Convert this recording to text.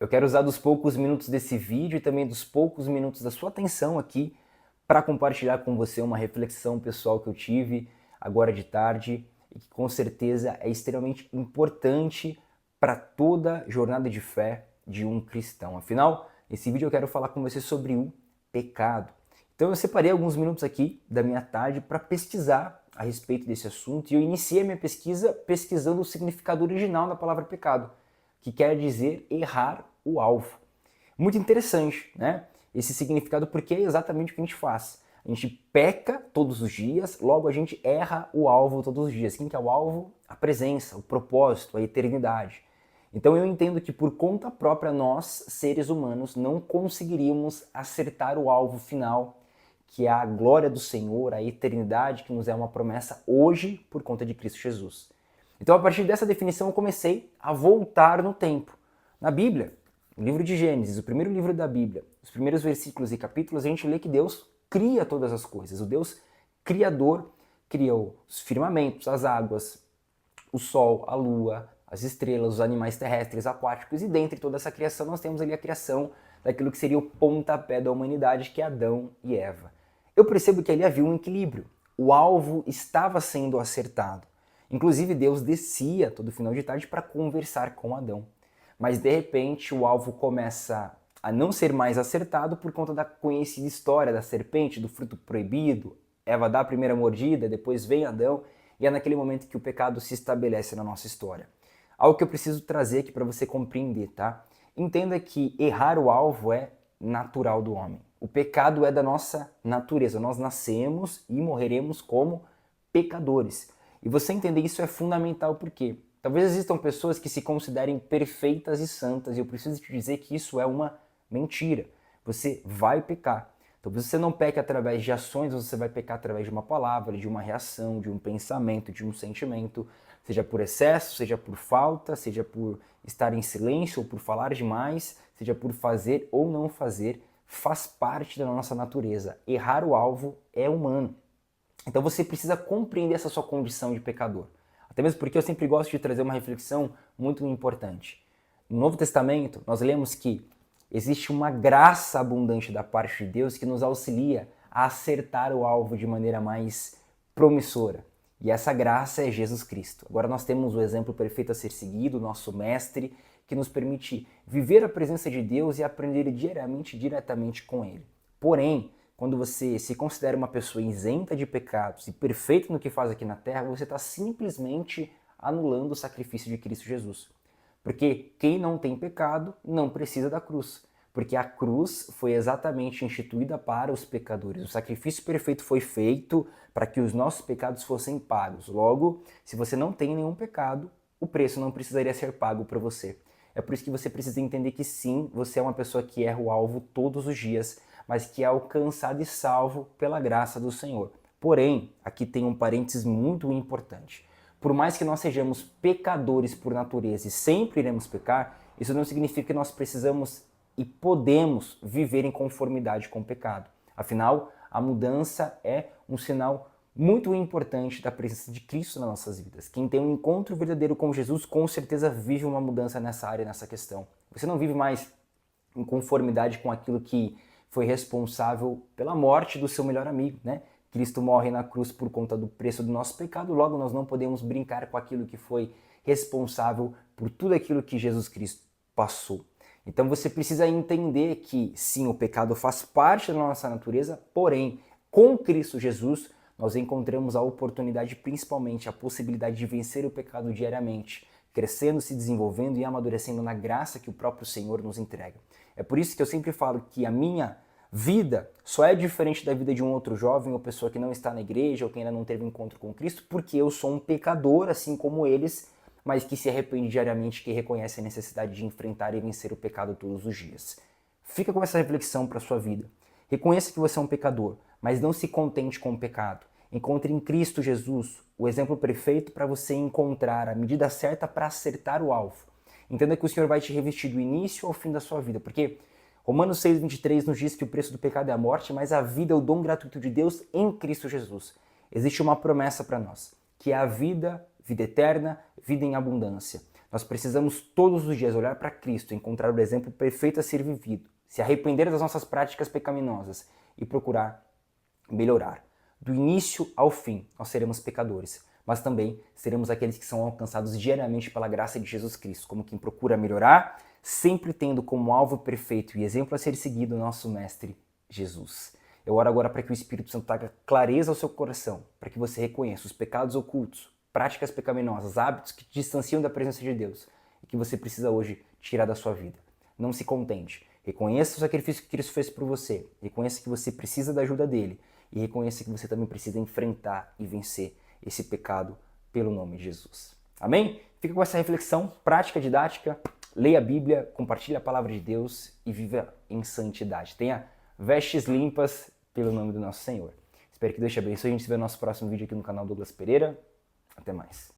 Eu quero usar dos poucos minutos desse vídeo e também dos poucos minutos da sua atenção aqui para compartilhar com você uma reflexão pessoal que eu tive agora de tarde e que com certeza é extremamente importante para toda jornada de fé de um cristão. Afinal, nesse vídeo eu quero falar com você sobre o pecado. Então eu separei alguns minutos aqui da minha tarde para pesquisar a respeito desse assunto e eu iniciei a minha pesquisa pesquisando o significado original da palavra pecado, que quer dizer errar o alvo. Muito interessante, né? Esse significado, porque é exatamente o que a gente faz. A gente peca todos os dias, logo a gente erra o alvo todos os dias. Quem que é o alvo? A presença, o propósito, a eternidade. Então eu entendo que por conta própria nós, seres humanos, não conseguiríamos acertar o alvo final, que é a glória do Senhor, a eternidade que nos é uma promessa hoje por conta de Cristo Jesus. Então a partir dessa definição eu comecei a voltar no tempo. Na Bíblia, no livro de Gênesis, o primeiro livro da Bíblia, os primeiros versículos e capítulos, a gente lê que Deus cria todas as coisas. O Deus criador criou os firmamentos, as águas, o sol, a lua, as estrelas, os animais terrestres, aquáticos, e dentre toda essa criação nós temos ali a criação daquilo que seria o pontapé da humanidade, que é Adão e Eva. Eu percebo que ali havia um equilíbrio. O alvo estava sendo acertado. Inclusive Deus descia todo final de tarde para conversar com Adão. Mas de repente o alvo começa a não ser mais acertado por conta da conhecida história da serpente, do fruto proibido. Eva dá a primeira mordida, depois vem Adão, e é naquele momento que o pecado se estabelece na nossa história. Algo que eu preciso trazer aqui para você compreender, tá? Entenda que errar o alvo é natural do homem. O pecado é da nossa natureza. Nós nascemos e morreremos como pecadores. E você entender isso é fundamental porque talvez existam pessoas que se considerem perfeitas e santas, e eu preciso te dizer que isso é uma mentira. Você vai pecar. Talvez você não peque através de ações, você vai pecar através de uma palavra, de uma reação, de um pensamento, de um sentimento, seja por excesso, seja por falta, seja por estar em silêncio ou por falar demais, seja por fazer ou não fazer, faz parte da nossa natureza. Errar o alvo é humano. Então você precisa compreender essa sua condição de pecador. Até mesmo porque eu sempre gosto de trazer uma reflexão muito importante. No Novo Testamento, nós lemos que existe uma graça abundante da parte de Deus que nos auxilia a acertar o alvo de maneira mais promissora. E essa graça é Jesus Cristo. Agora nós temos o exemplo perfeito a ser seguido, o nosso mestre, que nos permite viver a presença de Deus e aprender diariamente, diretamente com Ele. Porém, quando você se considera uma pessoa isenta de pecados e perfeita no que faz aqui na Terra, você está simplesmente anulando o sacrifício de Cristo Jesus. Porque quem não tem pecado não precisa da cruz. Porque a cruz foi exatamente instituída para os pecadores. O sacrifício perfeito foi feito para que os nossos pecados fossem pagos. Logo, se você não tem nenhum pecado, o preço não precisaria ser pago para você. É por isso que você precisa entender que sim, você é uma pessoa que erra o alvo todos os dias, mas que é alcançado e salvo pela graça do Senhor. Porém, aqui tem um parênteses muito importante. Por mais que nós sejamos pecadores por natureza e sempre iremos pecar, isso não significa que nós precisamos e podemos viver em conformidade com o pecado. Afinal, a mudança é um sinal muito importante da presença de Cristo nas nossas vidas. Quem tem um encontro verdadeiro com Jesus, com certeza vive uma mudança nessa área, nessa questão. Você não vive mais em conformidade com aquilo que foi responsável pela morte do seu melhor amigo, né? Cristo morre na cruz por conta do preço do nosso pecado, logo nós não podemos brincar com aquilo que foi responsável por tudo aquilo que Jesus Cristo passou. Então você precisa entender que sim, o pecado faz parte da nossa natureza, porém, com Cristo Jesus, nós encontramos a oportunidade, principalmente a possibilidade de vencer o pecado diariamente, crescendo, se desenvolvendo e amadurecendo na graça que o próprio Senhor nos entrega. É por isso que eu sempre falo que a minha vida só é diferente da vida de um outro jovem ou pessoa que não está na igreja ou que ainda não teve um encontro com Cristo, porque eu sou um pecador, assim como eles, mas que se arrepende diariamente, que reconhece a necessidade de enfrentar e vencer o pecado todos os dias. Fica com essa reflexão para a sua vida. Reconheça que você é um pecador, mas não se contente com o pecado. Encontre em Cristo Jesus o exemplo perfeito para você encontrar a medida certa para acertar o alvo. Entenda que o Senhor vai te revestir do início ao fim da sua vida, porque Romanos 6,23 nos diz que o preço do pecado é a morte, mas a vida é o dom gratuito de Deus em Cristo Jesus. Existe uma promessa para nós, que é a vida eterna, vida em abundância. Nós precisamos todos os dias olhar para Cristo, encontrar o exemplo perfeito a ser vivido, se arrepender das nossas práticas pecaminosas e procurar melhorar. Do início ao fim, nós seremos pecadores, mas também seremos aqueles que são alcançados diariamente pela graça de Jesus Cristo, como quem procura melhorar, sempre tendo como alvo perfeito e exemplo a ser seguido o nosso Mestre Jesus. Eu oro agora para que o Espírito Santo traga clareza ao seu coração, para que você reconheça os pecados ocultos, práticas pecaminosas, hábitos que te distanciam da presença de Deus e que você precisa hoje tirar da sua vida. Não se contente. Reconheça o sacrifício que Cristo fez por você. Reconheça que você precisa da ajuda dele. E reconheça que você também precisa enfrentar e vencer esse pecado pelo nome de Jesus. Amém? Fica com essa reflexão prática, didática. Leia a Bíblia, compartilhe a palavra de Deus e viva em santidade. Tenha vestes limpas pelo nome do nosso Senhor. Espero que Deus te abençoe. A gente se vê no nosso próximo vídeo aqui no canal Douglas Pereira. Até mais.